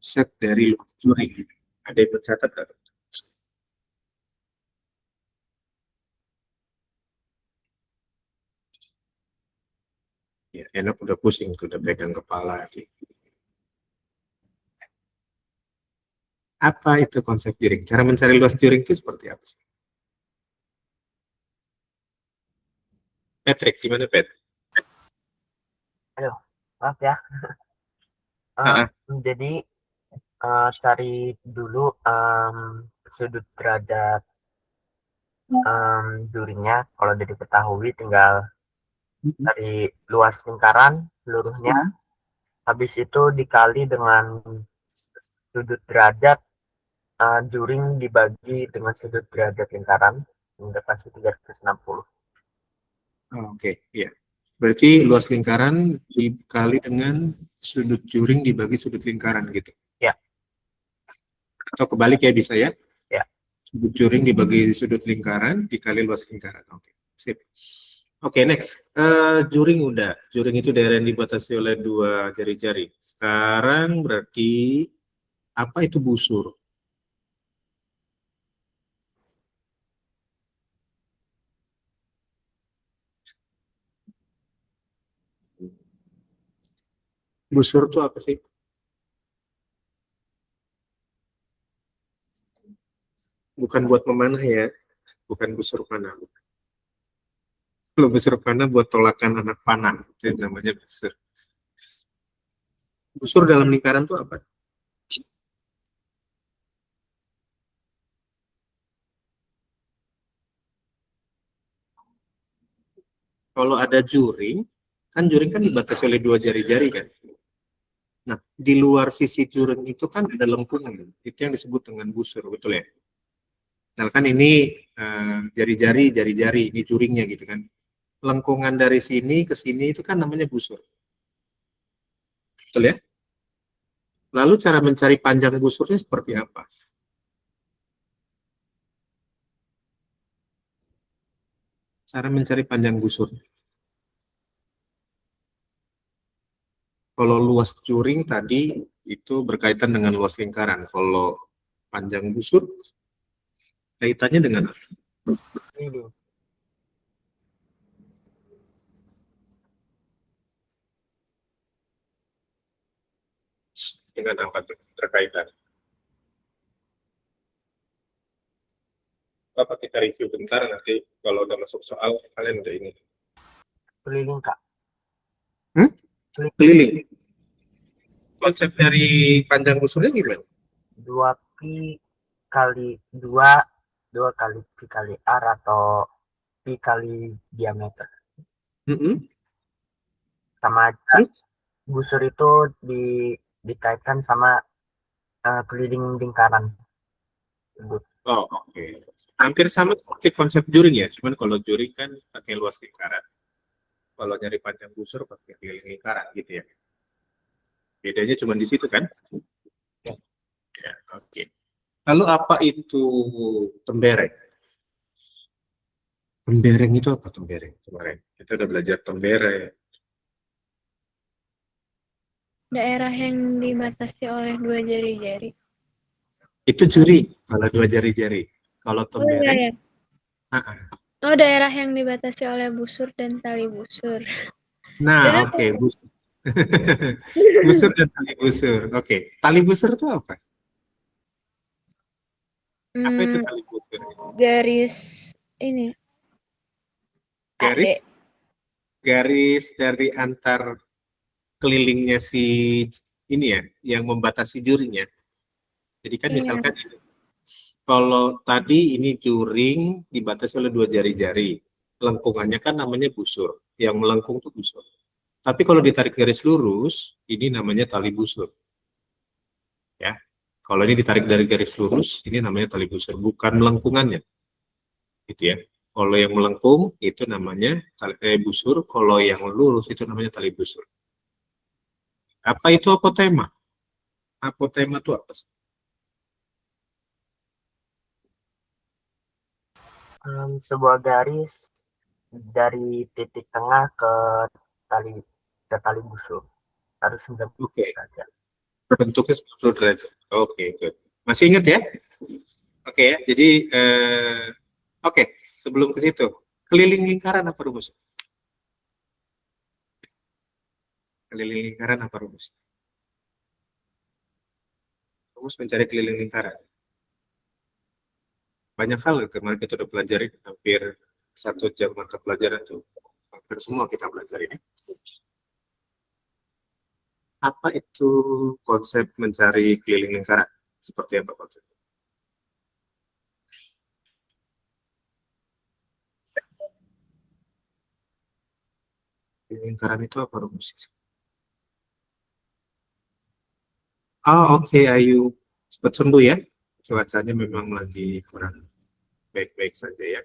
set dari luas juring. Ada yang mencatat nggak? Ya, enak udah pusing tuh, udah pegang kepala. Apa itu konsep juring? Cara mencari luas juring itu seperti apa sih? Patrick, gimana Pat? Aduh, maaf ya. Ah, Jadi cari dulu sudut derajat durinya. Kalau udah diketahui, tinggal dari luas lingkaran seluruhnya. Habis itu dikali dengan sudut derajat juring dibagi dengan sudut derajat lingkaran. Udah pasti 360. Oke, iya. Berarti luas lingkaran dikali dengan sudut juring dibagi sudut lingkaran gitu. Ya, Atau kebalik ya bisa ya. ya. Sudut juring dibagi sudut lingkaran dikali luas lingkaran. Oke, sip. Oke, next. Juring udah. Juring itu daerah yang dibatasi oleh dua jari-jari. Sekarang berarti apa itu busur? Busur itu apa sih? Bukan buat memanah ya. Bukan busur panah. Kalau busur panah buat tolakan anak panah. Itu namanya busur. Busur dalam lingkaran itu apa? Kalau ada juring, kan juring kan dibatasi oleh dua jari-jari kan. Nah, di luar sisi juring itu kan ada lengkungan. Itu yang disebut dengan busur, betul ya? Misalkan ini jari-jari, jari-jari, ini juringnya gitu kan. Lengkungan dari sini ke sini itu kan namanya busur. Betul ya? Lalu cara mencari panjang busurnya seperti apa? Cara mencari panjang busur. Kalau luas juring tadi itu berkaitan dengan luas lingkaran. Kalau panjang busur kaitannya dengan apa? Ini Dengan apa tuh terkaitan? Bapak kita review bentar, nanti kalau udah masuk soal kalian udah ini. keliling, Kak. Keliling. Konsep dari panjang busurnya gimana? 2pi kali 2 kali pi kali r atau pi kali diameter. Sama aja, busur itu dikaitkan sama keliling lingkaran. Oh, oke. Hampir sama seperti konsep juring ya, cuman kalau juring kan pakai luas lingkaran. Kalau nyari panjang busur pakai keliling lingkaran gitu ya. Bedanya cuma di situ kan? Ya, oke. Lalu apa itu tembereng? Tembereng itu apa tembereng kemarin? Kita udah belajar tembereng. Daerah yang dibatasi oleh dua jari-jari. Itu juri kalau dua jari-jari. Kalau Oh iya tembereng, ya. Oh, daerah yang dibatasi oleh busur dan tali busur. nah Dan oke, busur. Busur dan tali busur. Oke, tali busur itu apa? Apa itu tali busur? garis ini AD. Garis dari antar kelilingnya si ini ya, yang membatasi jurinya. Jadi kan Iya. misalkan kalau tadi ini juring dibatasi oleh dua jari-jari, lengkungannya kan namanya busur. Yang melengkung itu busur. Tapi kalau ditarik garis lurus, ini namanya tali busur. Ya, kalau ini ditarik dari garis lurus, ini namanya tali busur, bukan melengkungannya. Gitu ya. Kalau yang melengkung itu namanya tali busur, kalau yang lurus itu namanya tali busur. Apa itu apotema? Apotema itu apa sih? Sebuah garis dari titik tengah ke tali busur harus 90 Oke. derajat. Bentuknya 90 derajat. Oke, good. Masih ingat ya? Oke ya. Jadi oke, sebelum ke situ, keliling lingkaran apa rumus? Keliling lingkaran apa rumus? Rumus mencari keliling lingkaran. Banyak hal kemarin kita udah pelajari hampir 1 jam mata pelajaran tuh. Hampir semua kita pelajari. Apa itu konsep mencari keliling lingkaran? Seperti apa konsepnya? Keliling lingkaran itu apa rumusnya? Oh, oke, Ayu. Cepat sembuh ya. Cuacanya memang lagi kurang baik-baik saja ya.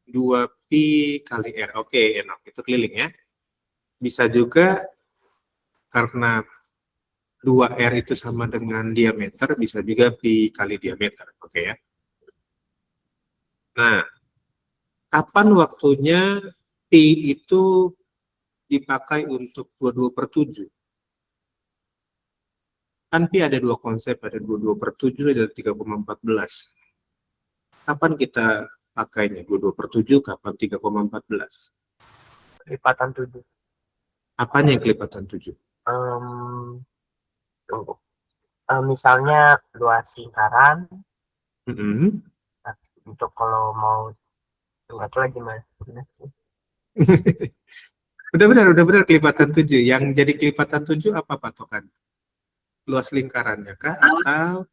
2pi kali R. Oke, enak. Itu keliling ya. Bisa juga karena 2R itu sama dengan diameter, bisa juga pi kali diameter. Oke ya. Nah, kapan waktunya pi itu dipakai untuk 22/7? Kan pi ada dua konsep, ada 22/7 dan 3,14. Kapan kita pakainya? 22/7, kapan 3,14? Lipatan 7. Apanya yang kelipatan 7? Tunggu. Misalnya luas lingkaran, Mm-mm. nah, untuk kalau mau nggak tahu lagi mas. Udah benar kelipatan 7. Yang jadi kelipatan 7 apa patokan? Luas lingkarannya kah? Atau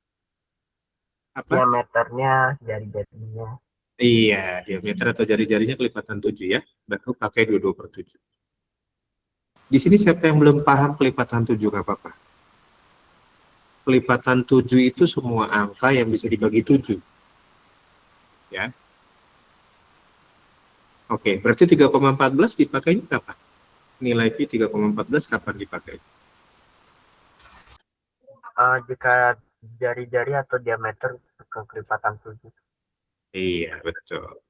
apa? Diameternya jari-jarinya. Iya, diameter atau jari-jarinya kelipatan 7 ya. Baru pakai 22/7. Di sini siapa yang belum paham kelipatan 7 nggak apa-apa. Kelipatan 7 itu semua angka yang bisa dibagi 7. Ya. Oke, berarti 3,14 dipakainya kapan? Nilai pi 3,14 kapan dipakai? Jika jari-jari atau diameter ke kelipatan 7. Iya, betul.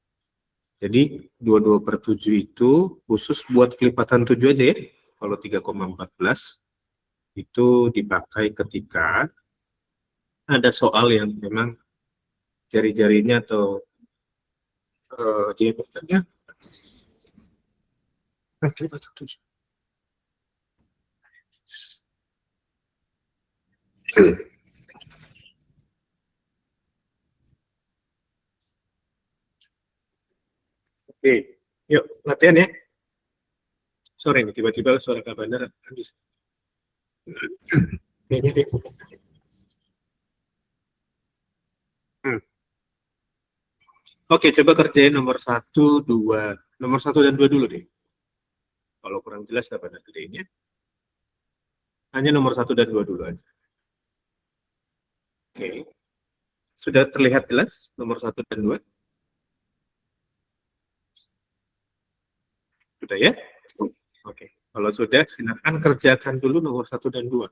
Jadi 22/7 itu khusus buat kelipatan 7 aja ya. Kalau 3,14 itu dipakai ketika ada soal yang memang jari-jarinya atau diameternya kelipatan 7. Oke, yuk latihan ya. Sore nih, tiba-tiba suara Kak Bandar habis. Kayaknya deh. Hmm. Oke, coba kerjain nomor 1, 2. Nomor 1 dan 2 dulu deh. Kalau kurang jelas Kak Bandar kerjainnya. Hanya nomor 1 dan 2 dulu aja. Oke. Sudah terlihat jelas nomor 1 dan 2? Sudah ya? Oke. Kalau sudah, silakan kerjakan dulu nomor 1 dan 2.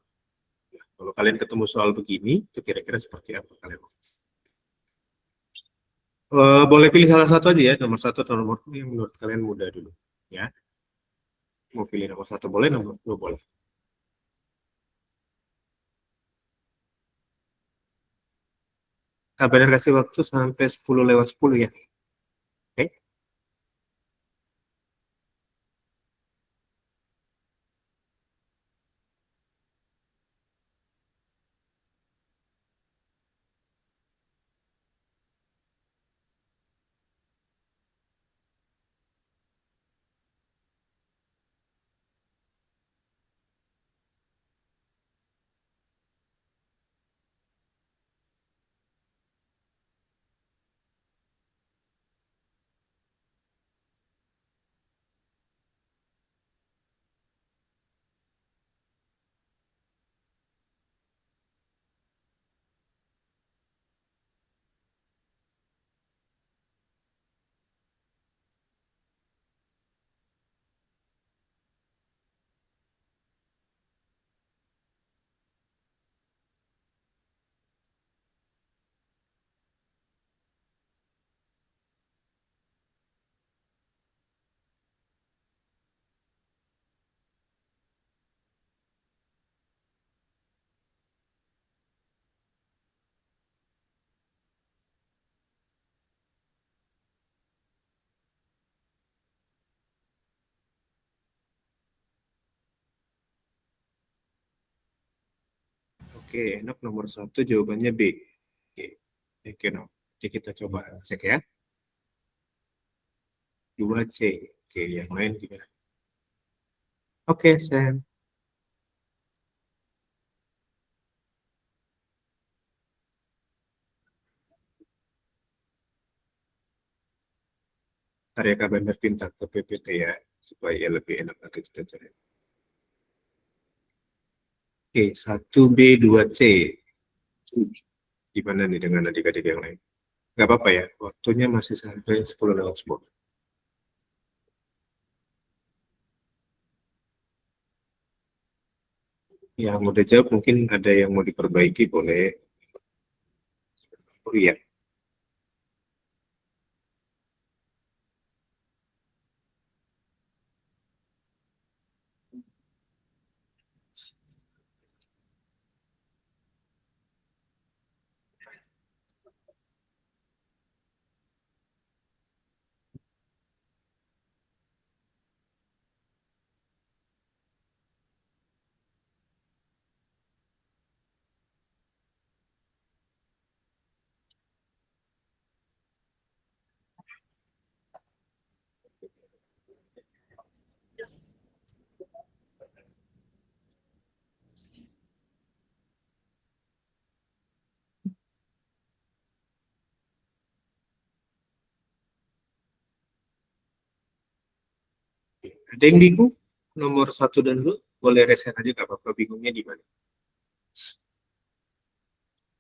Nah, kalau kalian ketemu soal begini, itu kira-kira seperti apa kalian? Boleh pilih salah satu aja ya, nomor 1 atau nomor 2 yang menurut kalian mudah dulu. Ya, mau pilih nomor 1 boleh, nomor 2 boleh. Kabarnya kasih waktu sampai 10 lewat 10 ya. Oke. Oke, enak nomor 1 jawabannya B. Oke, no. Jadi kita coba cek ya. 2C. Oke, yang lain gimana? Oke, Sam. Ntar ya kabar pinta ke PPT ya, supaya lebih enak nanti kita cari. Oke, 1B, 2C. Gimana nih dengan adik-adik yang lain? Nggak apa-apa ya, waktunya masih sampai 10:10. Yang udah jawab mungkin ada yang mau diperbaiki, boleh. Oh iya, ada yang bingung? Nomor 1 dan 2, boleh reset aja, nggak apa-apa. Bingungnya di mana?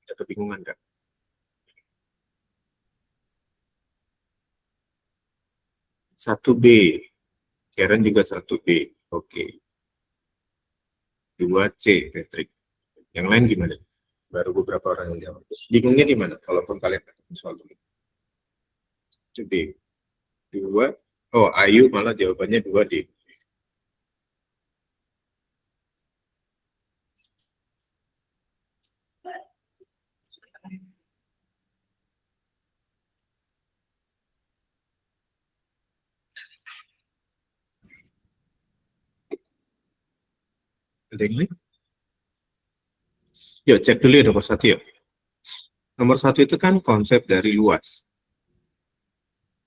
Ada kebingungan nggak? 1B. Karen juga 1B. Oke. 2C, Patrick. Yang lain gimana? Baru beberapa orang yang jawab. Bingungnya di mana? Kalaupun kalian ketemu soal ini. 1B. 2. Oh, Ayu malah jawabannya 2D. Ada yang lain? Yuk, cek dulu ya nomor 1 ya. Nomor 1 itu kan konsep dari luas.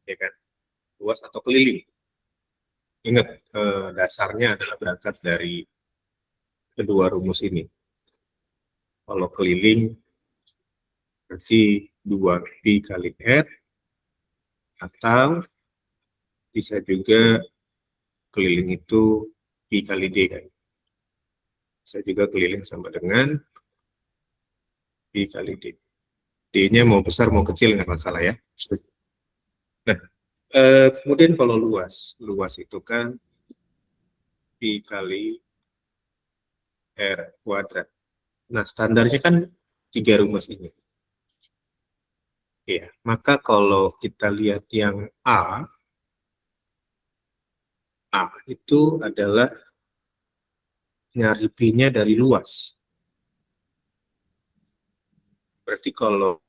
Ya kan? Luas atau keliling. Ingat, dasarnya adalah berangkat dari kedua rumus ini. Kalau keliling, berarti 2Pi kali R, atau bisa juga keliling itu Pi kali D kan. Bisa juga keliling sama dengan Pi kali D. D-nya mau besar mau kecil nggak masalah ya. Nah, kemudian kalau luas itu kan Pi kali R kuadrat. Nah, standarnya kan 3 rumus ini. Ya, maka kalau kita lihat yang A itu adalah nyari P-nya dari luas. Berarti kalau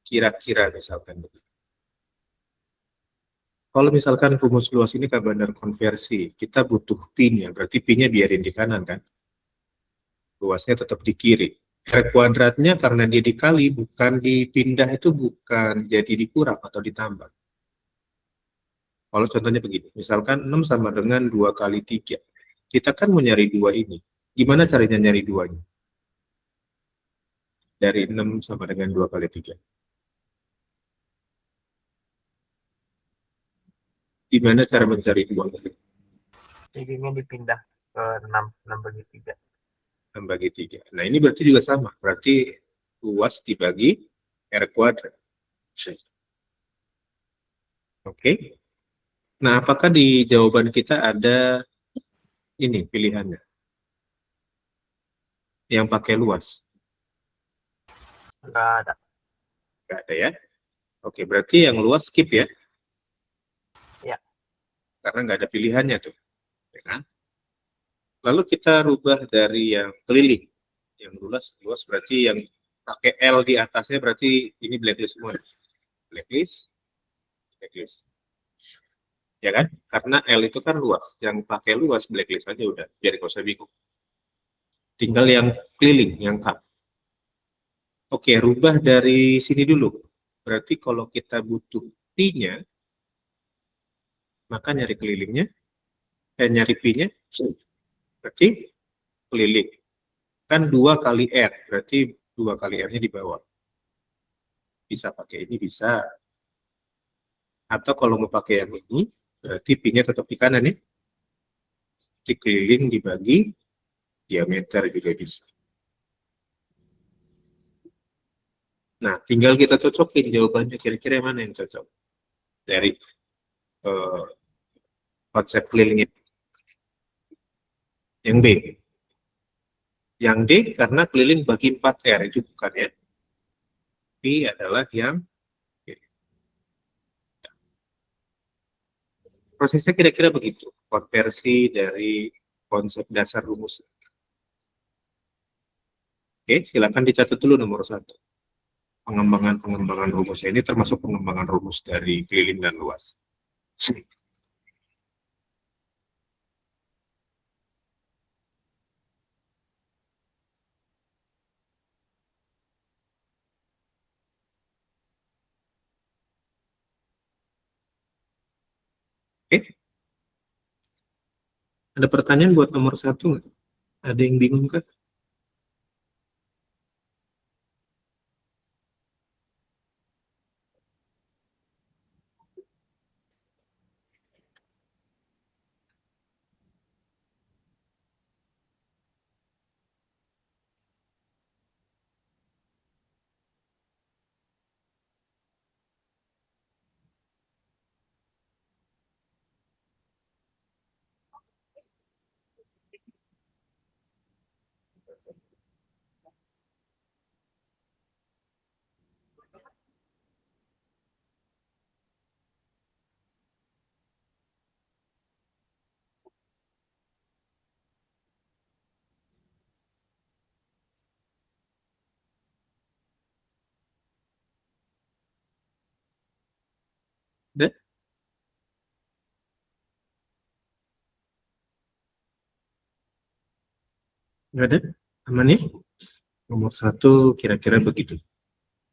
kira-kira misalkan begitu. Kalau misalkan rumus luas ini benar konversi, kita butuh P-nya, berarti P-nya biarin di kanan kan? Luasnya tetap di kiri. R kuadratnya karena dia dikali, bukan dipindah, itu bukan jadi dikurang atau ditambah. Kalau contohnya begini, misalkan 6 sama dengan 2 kali 3. Kita kan mau nyari 2 ini. Gimana caranya nyari 2-nya? Dari 6 sama dengan 2 kali 3. Gimana cara mencari 2? Jadinya dipindah ke 6 bagi 3. 6 bagi 3. Nah, ini berarti juga sama. Berarti luas dibagi R kuadrat. Oke. Nah, apakah di jawaban kita ada ini pilihannya? Yang pakai luas? Enggak ada. Nggak ada ya? Oke, berarti yang luas skip ya? Ya. Karena nggak ada pilihannya tuh. Ya kan? Lalu kita rubah dari yang keliling. Yang luas berarti yang pakai L di atasnya berarti ini blacklist semua. Blacklist. Ya kan? Karena L itu kan luas. Yang pakai luas blacklist aja udah. Biar nggak usah bingung. Tinggal yang keliling, yang K. Oke, rubah dari sini dulu. Berarti kalau kita butuh P-nya, maka nyari kelilingnya, nyari P-nya, berarti keliling. Kan 2 kali R, berarti 2 kali R-nya di bawah. Bisa pakai ini, bisa. Atau kalau mau pakai yang ini, berarti P-nya tetap di kanan ya. Dikeliling dibagi, diameter juga bisa. Nah, tinggal kita cocokin jawabannya kira-kira mana yang cocok dari konsep keliling ini. Yang B. Yang D karena keliling bagi 4R itu bukan ya. P adalah yang prosesnya kira-kira begitu. Konversi dari konsep dasar rumus. Oke, silakan dicatat dulu nomor 1. Pengembangan rumusnya ini termasuk pengembangan rumus dari keliling dan luas. Oke, ada pertanyaan buat nomor 1 nggak? Ada yang bingung kan? Ada? Nggak ada? Aman ya? Nomor 1 kira-kira begitu.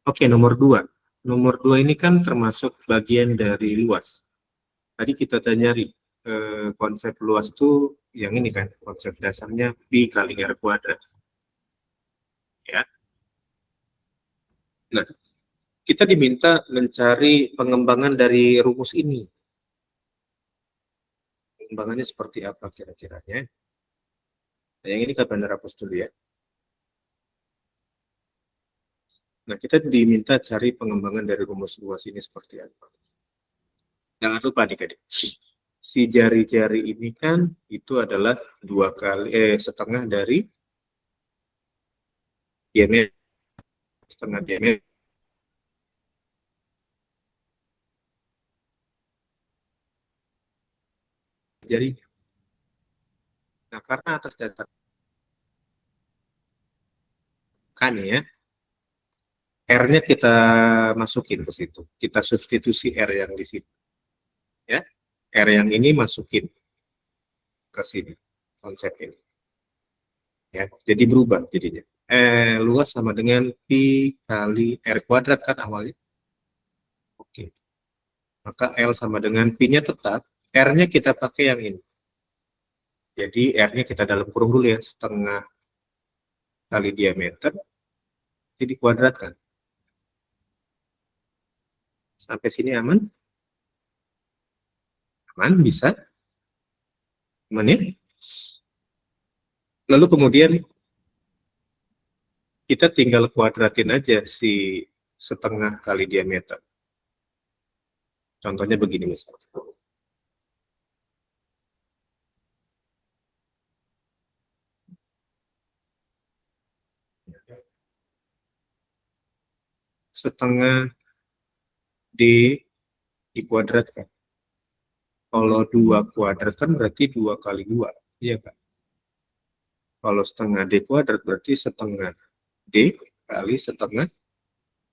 Oke, nomor 2. Nomor 2 ini kan termasuk bagian dari luas. Tadi kita udah nyari konsep luas tuh yang ini kan, konsep dasarnya Pi kali R kuadrat. Ya. Nah, kita diminta mencari pengembangan dari rumus ini. Pengembangannya seperti apa kira-kiranya? Nah, yang ini kapan hapus dulu ya. Nah, kita diminta cari pengembangan dari rumus luas ini seperti apa. Jangan lupa nih, adik. Si jari-jari ini kan itu adalah 2 kali setengah dari diameter, setengah diameter. Jari. Nah, karena atas dasar kan ya, R-nya kita masukin ke situ. Kita substitusi R yang di sini. Ya. R yang ini masukin ke sini konsep ini. Ya, jadi berubah jadinya. Luas sama dengan Pi kali R kuadrat kan awalnya. Oke. Maka L sama dengan Pi-nya tetap, R-nya kita pakai yang ini. Jadi R-nya kita dalam kurung dulu ya, setengah kali diameter, jadi kuadratkan. Sampai sini aman? Aman, bisa. Aman ya? Lalu kemudian kita tinggal kuadratin aja si setengah kali diameter. Contohnya begini misalnya. Setengah dikuadratkan. Kalau 2 kuadrat kan berarti 2 kali 2. Iya kan? Kalau setengah D kuadrat berarti setengah D kali setengah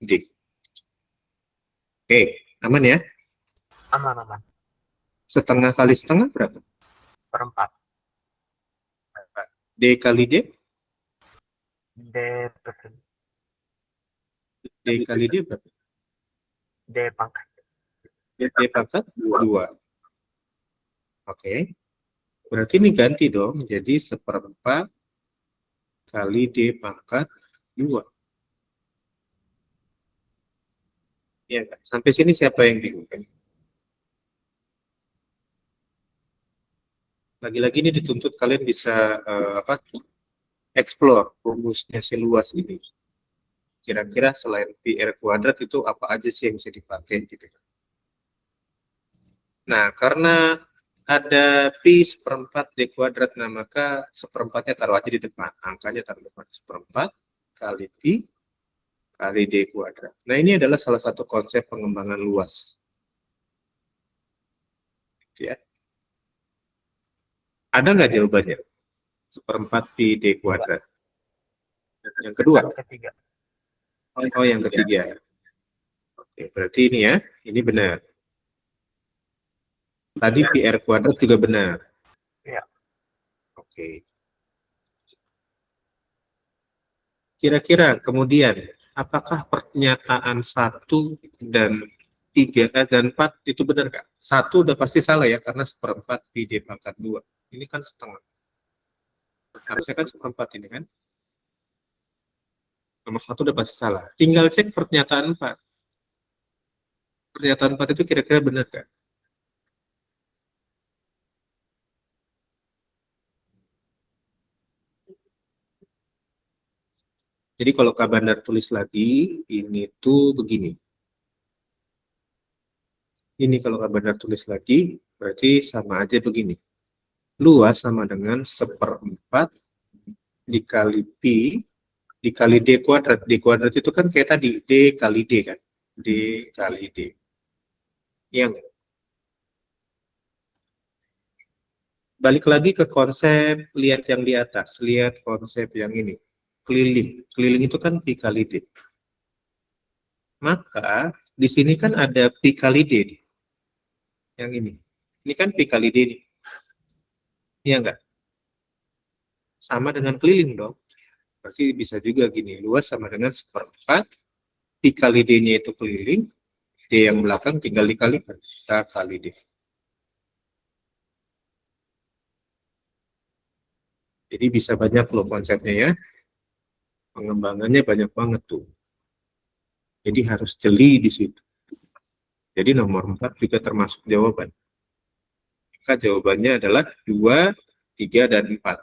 D. Oke, aman ya? Aman, aman. Setengah kali setengah berapa? Perempat. D kali D? D D kali D berapa? D pangkat D pangkat 2. Oke. Berarti ini ganti dong. Jadi 1/4 kali D pangkat 2. Ya, kan? Sampai sini siapa yang bingung? Lagi-lagi ini dituntut kalian bisa explore rumusnya si luas ini. Kira-kira selain PR kuadrat itu apa aja sih yang bisa dipakai gitu. Nah, karena ada pi 1/4 D kuadrat, nah maka 1/4-nya taruh aja di depan. Angkanya taruh di depan. 1/4 kali pi kali D kuadrat. Nah, ini adalah salah satu konsep pengembangan luas. Gitu ya. Ada nggak jawabannya? 1/4 pi D kuadrat. Yang kedua. ketiga. Oh, yang ketiga. Oke, berarti ini ya. Ini benar. Tadi PR kuadrat juga benar. Ya. Oke. Kira-kira kemudian, apakah pernyataan 1 dan 3 dan 4 itu benar nggak? 1 udah pasti salah ya, karena 1/4 pi D pangkat 2. Ini kan setengah. Harusnya kan 1/4 ini kan. Nomor 1 udah pasti salah. Tinggal cek pernyataan 4. Pernyataan 4 itu kira-kira benar nggak? Jadi kalau Kak Bandar tulis lagi, ini tuh begini. Ini kalau Kak Bandar tulis lagi, berarti sama aja begini. Luas sama dengan 1/4 dikali pi dikali D kuadrat. D kuadrat itu kan kayak tadi, D kali D kan. D kali D. Yang balik lagi ke konsep, lihat yang di atas. Lihat konsep yang ini. Keliling. Keliling itu kan pi kali D. Maka di sini kan ada pi kali D nih. Yang ini. Ini kan pi kali D nih. Iya enggak? Sama dengan keliling dong. Berarti bisa juga gini. Luas sama dengan 1/4. Pi kali D-nya itu keliling. D yang belakang tinggal dikalikan. Kita kali D. Jadi bisa banyak loh konsepnya ya. Pengembangannya banyak banget tuh. Jadi harus jeli di situ. Jadi nomor 4 juga termasuk jawaban. Maka jawabannya adalah 2, 3, dan 4.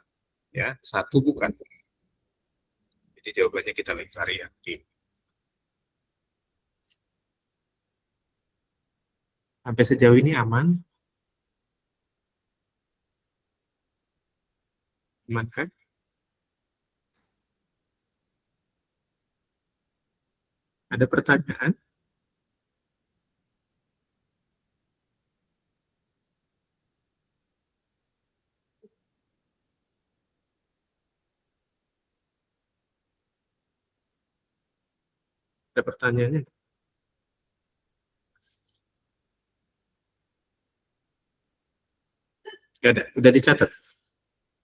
Ya, 1 bukan. Jadi jawabannya kita lingkari ya. Sampai sejauh ini aman? Aman kan? Ada pertanyaan? Ada pertanyaannya? Gak ada. Udah dicatat.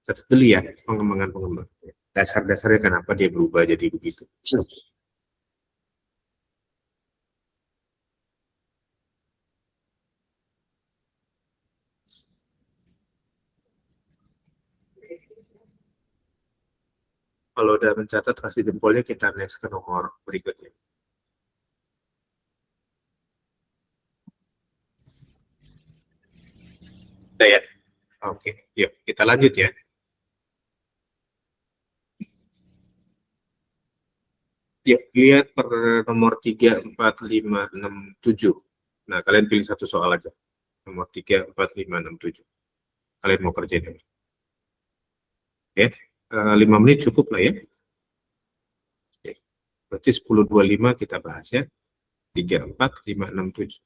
Catat dulu ya pengembangan-pengembangan. Dasar-dasarnya kenapa dia berubah jadi begitu. Kalau udah mencatat, kasih jempolnya, kita next ke nomor berikutnya. Udah ya? Oke, yuk kita lanjut ya. Yuk, lihat per nomor 3, 4, 5, 6, 7. Nah, kalian pilih satu soal aja. Nomor 3, 4, 5, 6, 7. Kalian mau kerjain apa? Oke, 5 menit cukup lah ya. Oke. Berarti 10.25 kita bahas ya. 3, 4, 5, 6, 7.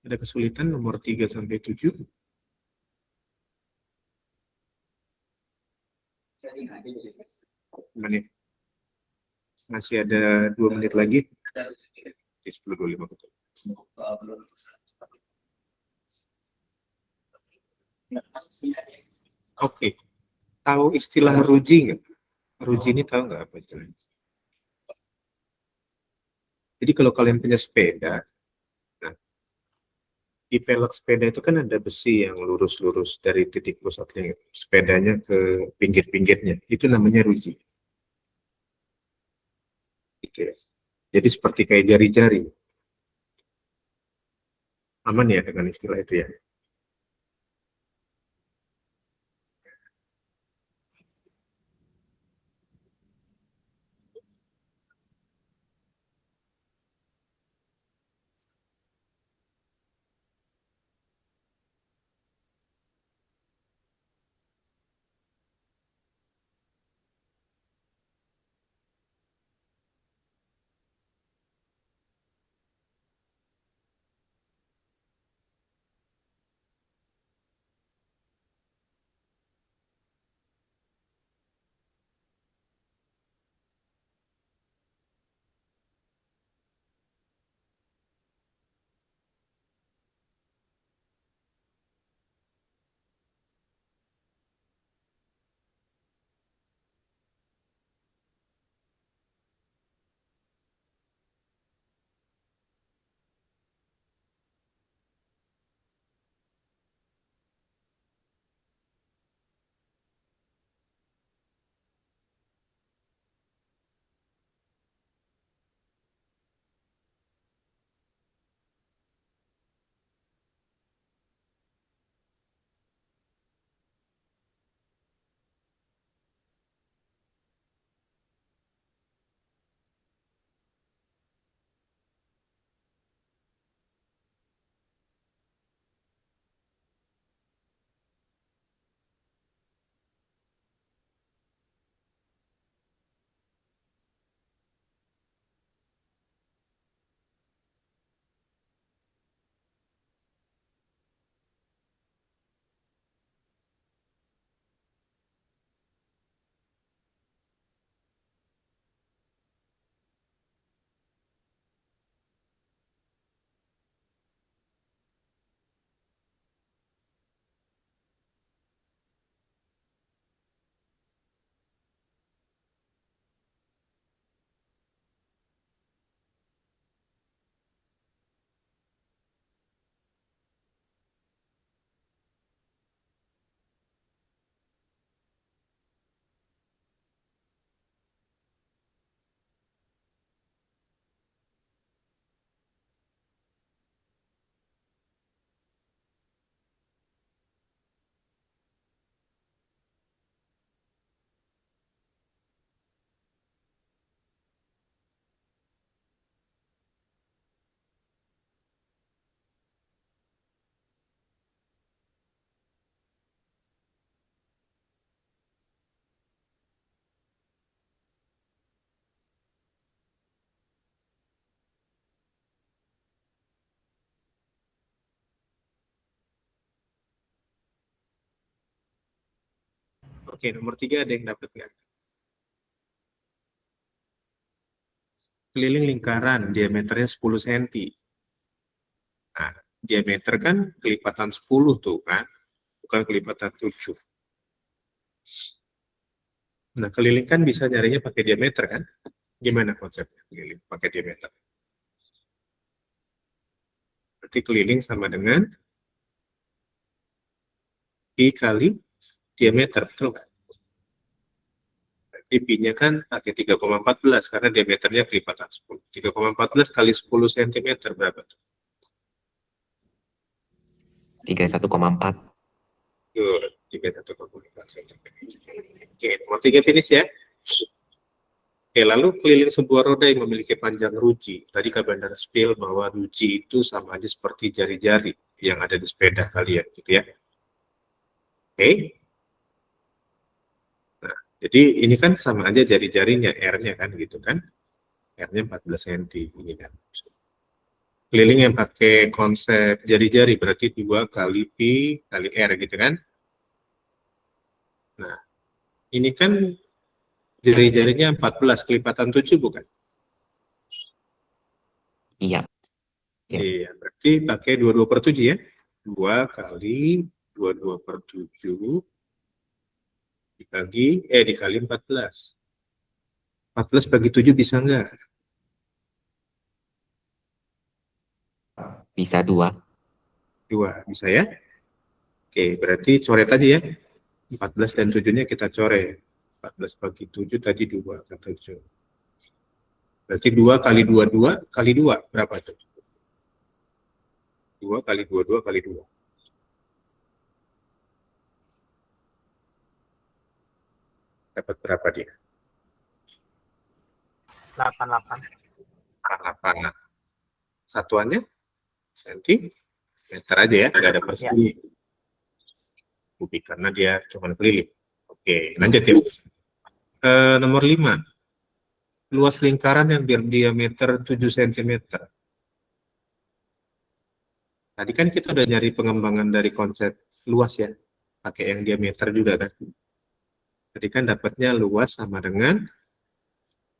Ada kesulitan nomor 3 sampai 7? Menit. Masih ada 2 menit lagi. 10:25 betul. Oke. Tahu istilah ruji nggak? Ruji ini tahu nggak apa istilahnya? Jadi kalau kalian punya sepeda, nah, di pelek sepeda itu kan ada besi yang lurus-lurus dari titik pusatnya sepedanya ke pinggir-pinggirnya. Itu namanya ruji. Gitu ya. Jadi seperti kayak jari-jari. Aman ya dengan istilah itu ya? Oke, nomor 3 ada yang dapat nggak? Keliling lingkaran, diameternya 10 cm. Nah, diameter kan kelipatan 10 tuh kan, bukan kelipatan 7. Nah, keliling kan bisa nyarinya pakai diameter kan? Gimana konsepnya keliling pakai diameter? Berarti keliling sama dengan I kali diameter, betul nggak? Berarti pi-nya kan pakai 3,14 karena diameternya kelipatan 10. 3,14 kali 10 cm berapa? 31,4. Yuk, 31,4 cm. Oke, nomor 3 finish ya. Oke, lalu keliling sebuah roda yang memiliki panjang ruji. Tadi Kak Bandar spill bahwa ruji itu sama aja seperti jari-jari yang ada di sepeda kalian, gitu ya. Oke. Nah, jadi ini kan sama aja jari-jarinya, R-nya kan gitu kan. R-nya 14 cm ini kan. Keliling yang pakai konsep jari-jari berarti 2 kali pi kali R gitu kan. Nah, ini kan jari-jarinya 14, kelipatan 7 bukan? Iya. Ya. Iya, berarti pakai 22 per 7 ya. 2 kali 22 per 7 dikali 14. 14 bagi 7 bisa enggak? Bisa 2. 2, bisa ya? Oke, berarti coret aja ya. 14 dan 7-nya kita coret. 14 bagi 7 tadi 2 kata 7. Berarti 2 kali 2 kali 2 berapa tuh? 2 kali 2 kali 2. Dapat berapa dia? 88. 8. Satuannya sentimeter aja ya, nggak ada persegi. Kubik karena dia cuma keliling. Oke, lanjut ya. Nomor 5. Luas lingkaran yang berdiameter 7 cm. Tadi kan kita udah nyari pengembangan dari konsep luas ya, pakai yang diameter juga kan. Tadi kan dapatnya luas sama dengan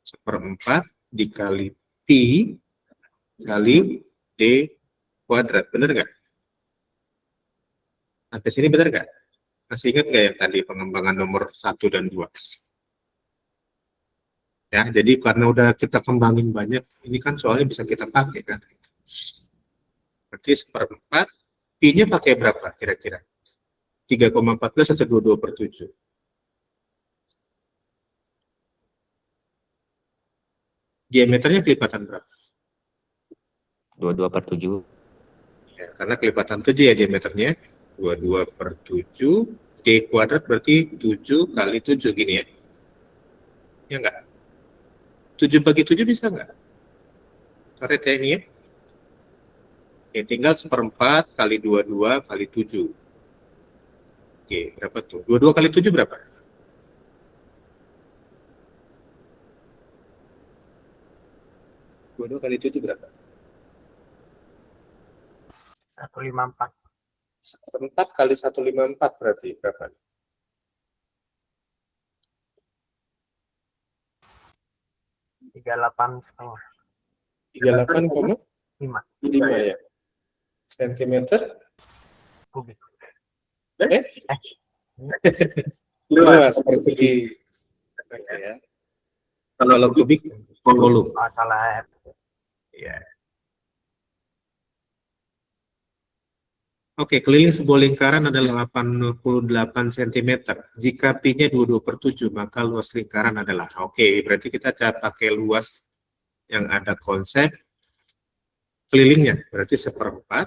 1/4 dikali pi kali d kuadrat, bener nggak? Sampai sini bener nggak? Masih ingat nggak yang tadi pengembangan nomor 1 dan 2? Ya, jadi karena udah kita kembangin banyak, ini kan soalnya bisa kita pakai kan. Berarti 1/4, pi-nya pakai berapa kira-kira? 3,14 atau 22 per 7? Diameternya kelipatan berapa? 22 per 7. Ya, karena kelipatan 7 ya diameternya. 22 per 7, d kuadrat berarti 7 kali 7 gini ya. Ya enggak? 7 bagi 7 bisa enggak? Karet ya ini ya. Oke, tinggal 1/4 kali 22 kali 7. Oke, berapa tuh? 22 kali 7 berapa? 22 kali 7 berapa? 154. 1/4 kali 154 berarti berapa? 38,5. 38,5 ya. Sentimeter kubik. luas persegi. Oke ya. Kalau kubik volume. Oh, salah. Ya. Oke, keliling sebuah lingkaran adalah 88 cm. Jika pi-nya 22 per 7, maka luas lingkaran adalah. Oke, berarti kita pakai luas yang ada konsep kelilingnya. Berarti 1/4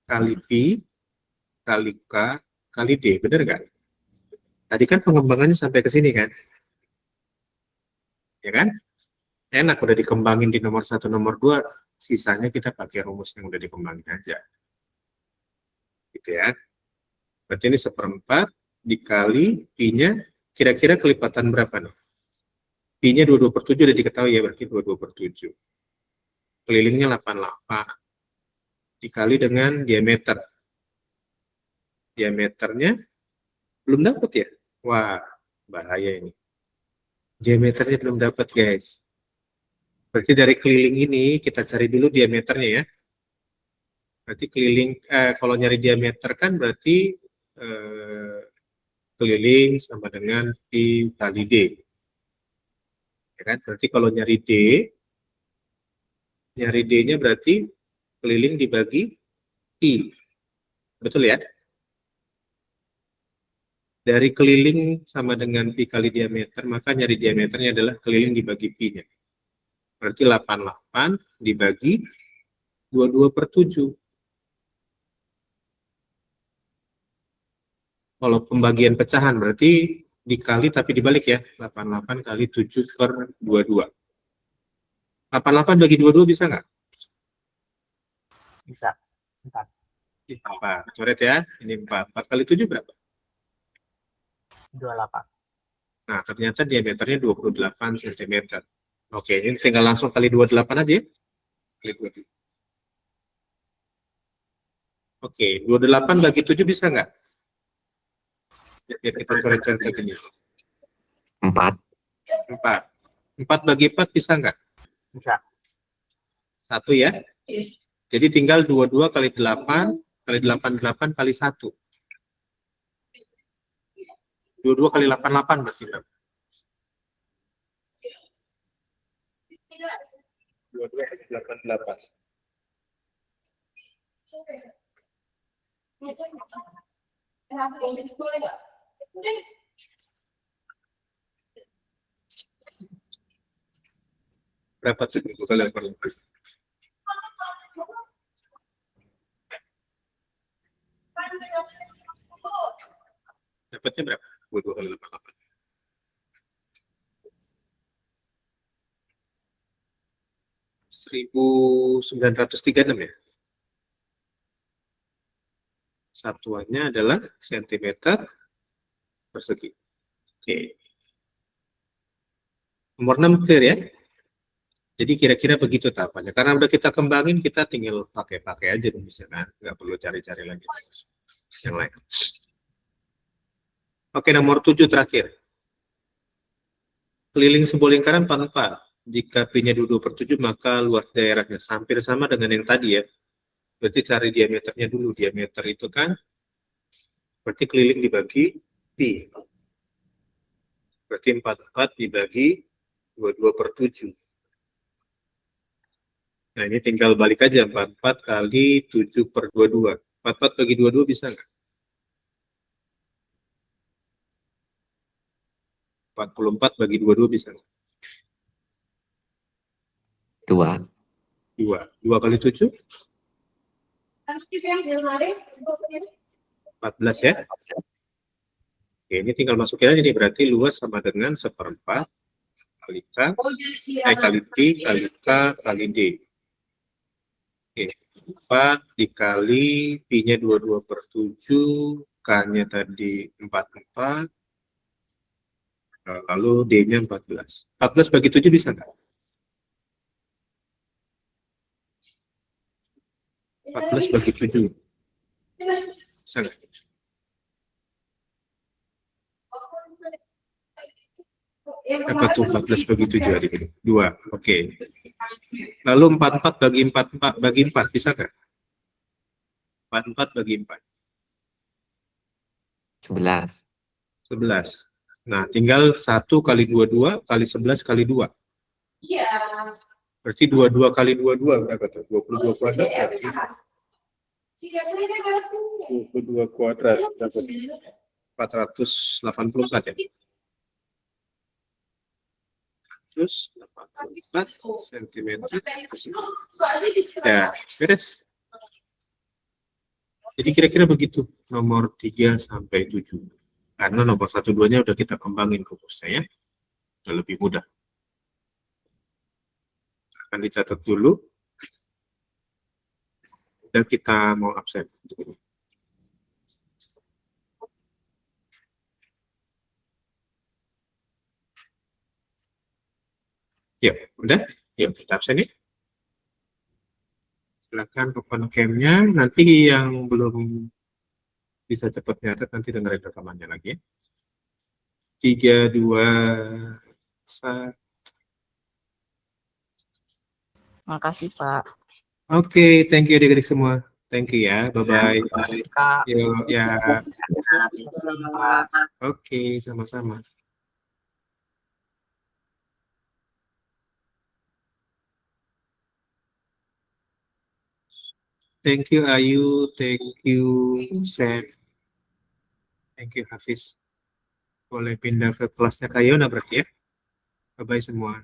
kali pi kali k kali d. Benar nggak? Tadi kan pengembangannya sampai ke sini kan? Ya kan? Enak, udah dikembangin di nomor 1, nomor 2. Sisanya kita pakai rumus yang udah dikembangin aja. Gitu ya. Berarti ini 1/4 dikali pi-nya kira-kira kelipatan berapa nih? Pi-nya 22 per 7 udah diketahui ya, berarti 22 per 7. Kelilingnya 88 dikali dengan diameter. Diameternya belum dapat ya? Wah, bahaya ini. Diameternya belum dapat, guys. Berarti dari keliling ini kita cari dulu diameternya ya. Berarti keliling, kalau nyari diameter kan berarti keliling sama dengan pi kali d. Ya kan? Berarti kalau nyari d-nya berarti keliling dibagi pi. Betul ya? Dari keliling sama dengan pi kali diameter, maka nyari diameternya adalah keliling dibagi pi-nya. Berarti 88 dibagi 22 per 7. Kalau pembagian pecahan berarti dikali tapi dibalik ya. 88 kali 7 per 22. 88 bagi 22 bisa nggak? Bisa. 4. 4. Coret ya. Ini 4. 4 kali 7 berapa? 28. Nah, ternyata diameternya 28 cm. Oke, ini tinggal langsung kali 28 aja ya. Kali 28. Oke, 28 bagi 7 bisa nggak? Biar kita coret-coret kayak gini. 4. 4. 4 bagi 4 bisa nggak? Bisa. 1 ya. Jadi tinggal 22 kali 8 kali 8 kali 1. 22 kali 8 berarti berapa? 22 kali 8. Berapa tuh 22 kali 8? Dapatnya berapa? 22 kali 8. 1936 ya. Satuannya adalah sentimeter persegi. Oke. Nomor 6 clear ya. Jadi kira-kira begitu tahapannya. Karena udah kita kembangin, kita tinggal pakai aja rumusnya kan. Nggak perlu cari-cari lagi yang lain. Oke, nomor 7 terakhir. Keliling sebuah lingkaran 4. Jika P-nya 22/7, maka luas daerahnya hampir sama dengan yang tadi ya. Berarti cari diameternya dulu. Diameter itu kan berarti keliling dibagi P. Berarti 44 dibagi 22/7. Nah, ini tinggal balik aja. 44 kali 7/22. 44 bagi 22 bisa nggak? 44 bagi 22 bisa nggak? 2. 2. 2 kali 7? 14 ya. Oke, ini tinggal masukin aja nih. Berarti luas sama dengan 1/4 kali K, kali P, kali K, kali D. Oke, 4 dikali P-nya 22/7, K-nya tadi 44, lalu D-nya 14. 14 bagi 7 bisa nggak? 14 bagi 7. Bisa nggak? Apa tuh 14 bagi 7 adik? 2. Oke. Lalu 44 bagi 4 bisa nggak? 44 bagi 4. 11. 11. Nah, tinggal 1 kali 22 kali 11 kali 2. Berarti 22 kali 22 berapa tuh? 22 kuadrat berarti 22 kuadrat dapat 484 ya. 484 cm. Ya, beres. Jadi kira-kira begitu nomor 3 sampai 7. Karena nomor 1 2-nya udah kita kembangin rumusnya ya. Udah lebih mudah. Akan dicatat dulu. Dan kita mau absen. Ya, udah. Yuk, kita absen ya. Silakan open cam-nya. Nanti yang belum bisa cepat nyatet, nanti dengerin rekamannya lagi ya. 3, 2, 1. Makasih, Pak. Oke, thank you adik-adik semua. Thank you ya. Bye-bye. Kak. Yuk, ya. Kak. Oke, sama-sama. Thank you Ayu, thank you Sam, thank you Hafiz. Boleh pindah ke kelasnya Kak Yona berarti ya. Bye-bye semua.